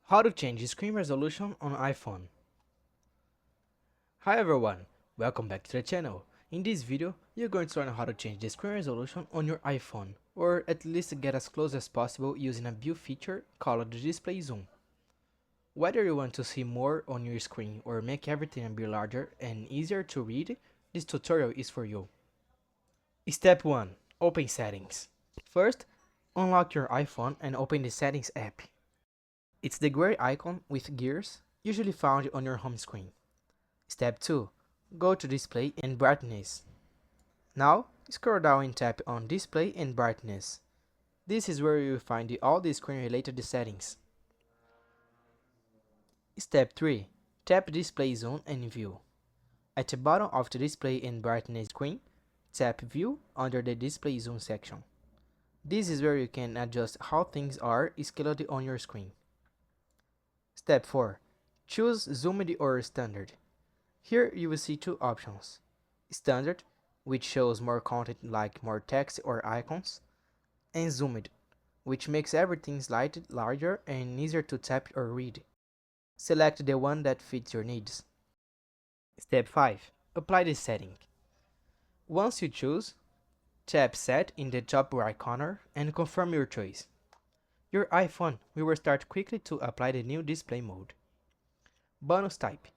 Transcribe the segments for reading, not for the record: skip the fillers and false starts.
How to change the screen resolution on iPhone. Hi everyone, welcome back to the channel. In this video, you're going to learn how to change the screen resolution on your iPhone, or at least get as close as possible using a built feature called the display zoom. Whether you want to see more on your screen or make everything a bit larger and easier to read, this tutorial is for you. Step 1. Open Settings. First, unlock your iPhone and open the Settings app. It's the gray icon with gears, usually found on your home screen. Step 2. Go to Display and Brightness. Now, scroll down and tap on Display and Brightness. This is where you will find all the screen-related settings. Step 3. Tap Display Zoom and View. At the bottom of the Display and Brightness screen, tap View under the Display Zoom section. This is where you can adjust how things are scaled on your screen. Step 4. Choose Zoomed or Standard. Here you will see two options. Standard, which shows more content like more text or icons, and Zoomed, which makes everything slightly larger and easier to tap or read. Select the one that fits your needs. Step 5. Apply the setting. Once you choose, tap Set in the top right corner and confirm your choice. Your iPhone will restart quickly to apply the new display mode. Bonus type: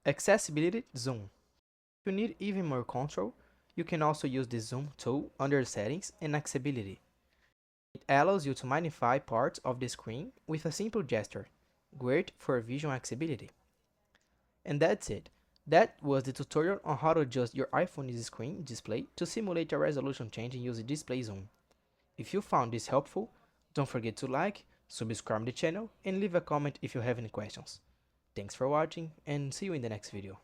Accessibility Zoom. If you need even more control, you can also use the Zoom tool under Settings and Accessibility. It allows you to magnify parts of the screen with a simple gesture, great for visual accessibility. And that's it. That was the tutorial on how to adjust your iPhone's screen display to simulate a resolution change using Display Zoom. If you found this helpful, don't forget to like, subscribe to the channel, and leave a comment if you have any questions. Thanks for watching, and see you in the next video.